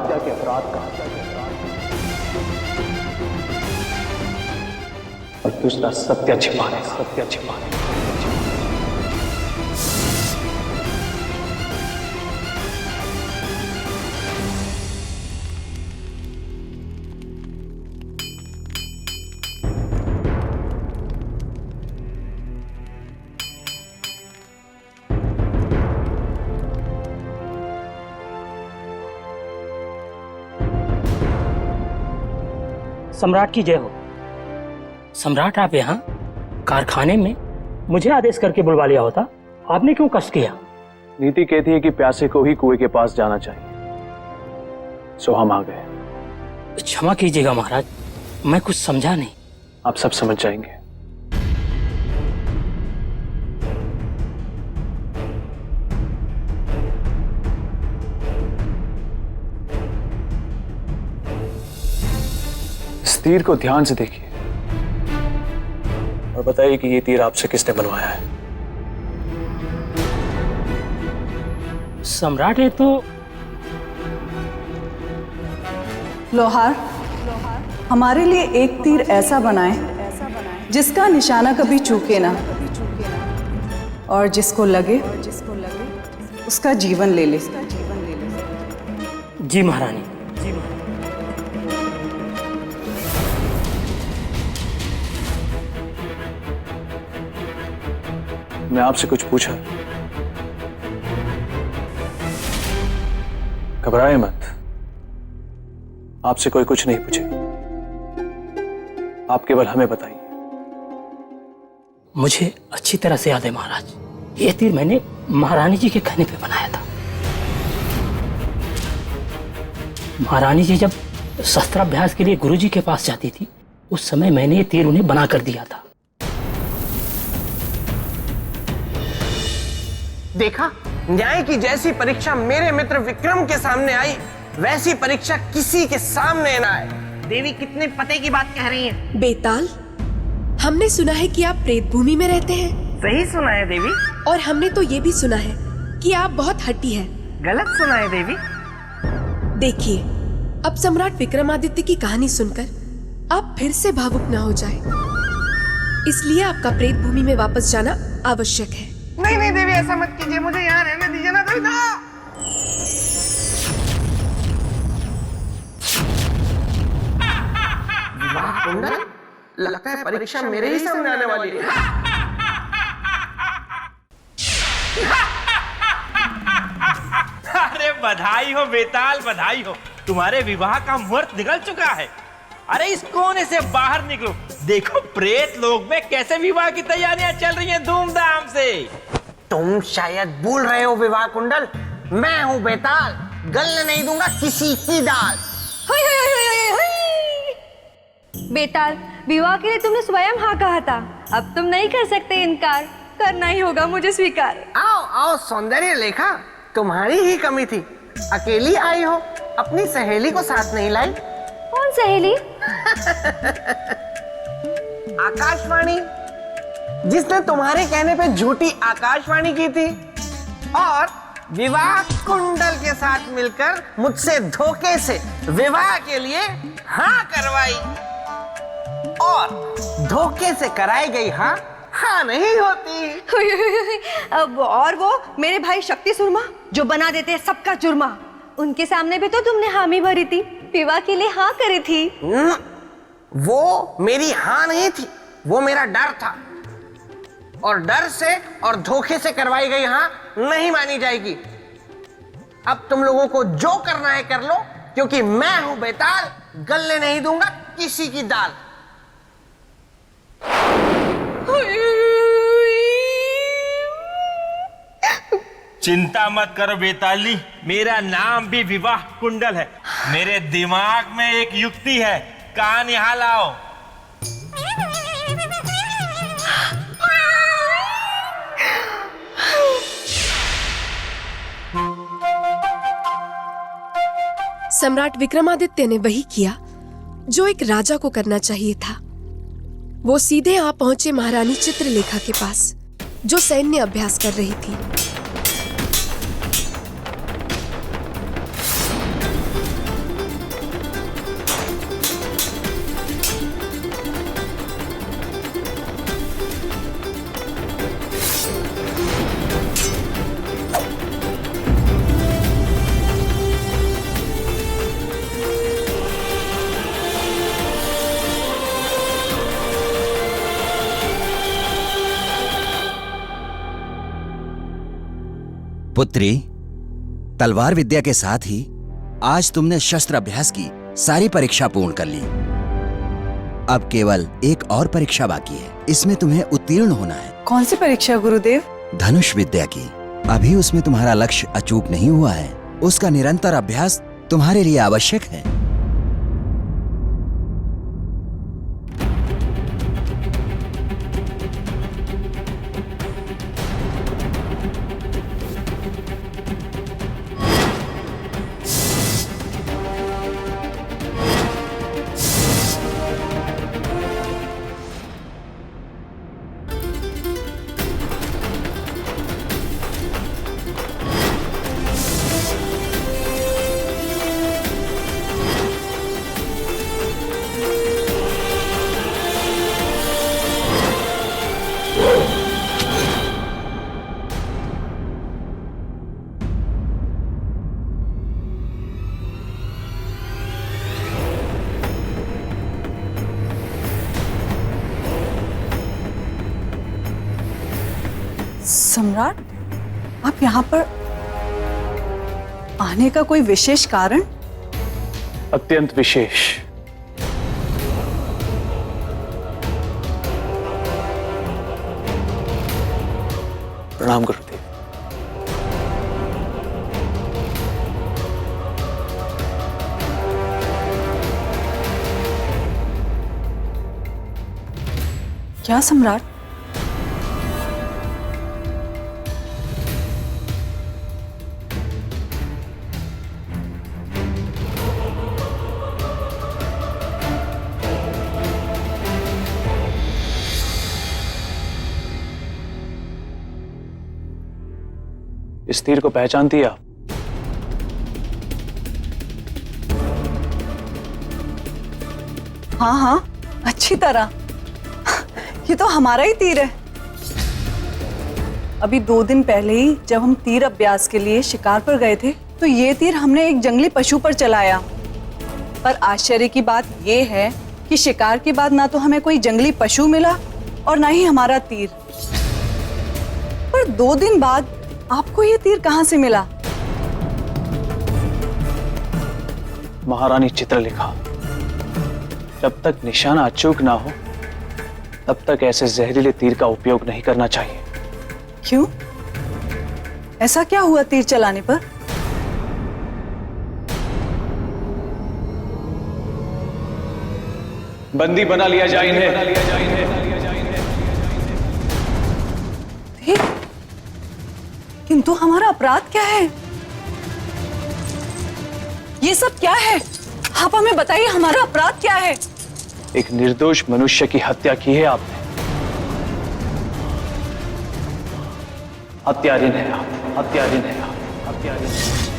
A: और दूसरा सत्य छिपाने।
Q: सम्राट की जय हो। सम्राट, आप यहाँ कारखाने में मुझे आदेश करके बुलवा लिया होता, आपने क्यों कष्ट किया?
A: नीति कहती है कि प्यासे को ही कुएं के पास जाना चाहिए, सो हम आ गए।
Q: क्षमा कीजिएगा महाराज, मैं कुछ समझा नहीं।
A: आप सब समझ जाएंगे। इस तीर को ध्यान से देखिए और बताइए कि ये तीर आपसे किसने बनवाया है?
Q: सम्राट है तो
H: लोहार हमारे लिए एक तीर ऐसा बनाएं जिसका निशाना कभी चूके ना, और जिसको लगे उसका जीवन ले ले।
Q: जी महारानी।
A: मैं आपसे कुछ पूछा? घबराए मत, आपसे कोई कुछ नहीं पूछेगा। आप केवल हमें बताइए।
Q: मुझे अच्छी तरह से याद है महाराज, ये तीर मैंने महारानी जी के कहने पे बनाया था। महारानी जी जब शस्त्राभ्यास के लिए गुरुजी के पास जाती थी, उस समय मैंने ये तीर उन्हें बना कर दिया था।
C: देखा, न्याय की जैसी परीक्षा मेरे मित्र विक्रम के सामने आई, वैसी परीक्षा किसी के सामने ना आए। देवी कितने पते की बात कह रही हैं?
I: बेताल, हमने सुना है कि आप प्रेत भूमि में रहते हैं।
C: सही सुना है देवी।
I: और हमने तो ये भी सुना है कि आप बहुत हट्टी हैं।
C: गलत सुना है देवी।
I: देखिए, अब सम्राट विक्रमादित्य की कहानी सुनकर आप फिर से भावुक न हो जाए, इसलिए आपका प्रेत भूमि में वापस जाना आवश्यक है।
C: नहीं नहीं देवी, ऐसा मत कीजिए, मुझे यहाँ रहने दीजिए ना देवी। विवाह कुंडल? लगता है परीक्षा मेरे ही सामने आने वाली है।
J: अरे बधाई हो बेताल, बधाई हो, तुम्हारे विवाह का मुहूर्त निकल चुका है। अरे इस कोने से बाहर निकलो, देखो प्रेत लोक में कैसे विवाह की तैयारियां चल रही हैं धूमधाम से।
C: तुम शायद भूल रहे हो विवाह कुंडल, मैं हूँ बेताल, गलने नहीं दूंगा किसी की दाल।
R: बेताल, विवाह के लिए तुमने स्वयं हाँ कहा था, अब तुम नहीं कर सकते इनकार, करना ही होगा मुझे स्वीकार।
C: आओ आओ सौंदर्य लेखा, तुम्हारी ही कमी थी, अकेली आई हो, अपनी सहेली को साथ नहीं लाई।
R: कौन सहेली?
C: आकाशवाणी, जिसने तुम्हारे कहने पे झूठी आकाशवाणी की थी और विवाह कुंडल के साथ मिलकर मुझसे धोखे से विवाह के लिए हाँ करवाई, और धोखे से कराई गई हाँ हाँ नहीं होती।
R: अब और वो मेरे भाई शक्ति सुरमा जो बना देते हैं सबका जुर्मा, उनके सामने भी तो तुमने हामी भरी थी, विवाह के लिए हाँ करी थी।
C: वो मेरी हाँ नहीं थी, वो मेरा डर था, और डर से और धोखे से करवाई गई हाँ नहीं मानी जाएगी। अब तुम लोगों को जो करना है कर लो, क्योंकि मैं हूं बेताल, गलने नहीं दूंगा किसी की दाल।
J: चिंता मत करो बेताली, मेरा नाम भी विवाह कुंडल है। मेरे दिमाग में एक युक्ति है, कान यहाँ लाओ।
I: सम्राट विक्रमादित्य ने वही किया जो एक राजा को करना चाहिए था। वो सीधे आ पहुंचे महारानी चित्रलेखा के पास, जो सैन्य अभ्यास कर रही थी।
S: पुत्री, तलवार विद्या के साथ ही आज तुमने शस्त्र अभ्यास की सारी परीक्षा पूर्ण कर ली। अब केवल एक और परीक्षा बाकी है, इसमें तुम्हें उत्तीर्ण होना है।
H: कौन सी परीक्षा गुरुदेव?
S: धनुष विद्या की। अभी उसमें तुम्हारा लक्ष्य अचूक नहीं हुआ है, उसका निरंतर अभ्यास तुम्हारे लिए आवश्यक है।
H: सम्राट, आप यहाँ पर आने का कोई विशेष कारण?
A: अत्यंत विशेष। प्रणाम गुरुदेव।
H: क्या सम्राट?
A: इस तीर को पहचानती है आप?
H: हाँ हाँ, अच्छी तरह। ये तो हमारा ही तीर है। अभी 2 दिन पहले ही जब हम तीर अभ्यास के लिए शिकार पर गए थे तो ये तीर हमने एक जंगली पशु पर चलाया। पर आश्चर्य की बात ये है कि शिकार के बाद ना तो हमें कोई जंगली पशु मिला और ना ही हमारा तीर। पर 2 दिन बाद आपको ये तीर कहां से मिला?
A: महारानी चित्रलेखा, जब तक निशाना अचूक ना हो तब तक ऐसे जहरीले तीर का उपयोग नहीं करना चाहिए।
H: क्यों? ऐसा क्या हुआ तीर चलाने पर?
A: बंदी बना लिया जाए इन्हें।
H: किंतु हमारा अपराध क्या है? ये सब क्या है? आप हमें बताइए, हमारा अपराध क्या है?
A: एक निर्दोष मनुष्य की हत्या की है आपने। हत्यारिन है आप, हत्यारिन है आप, हत्यारिन है।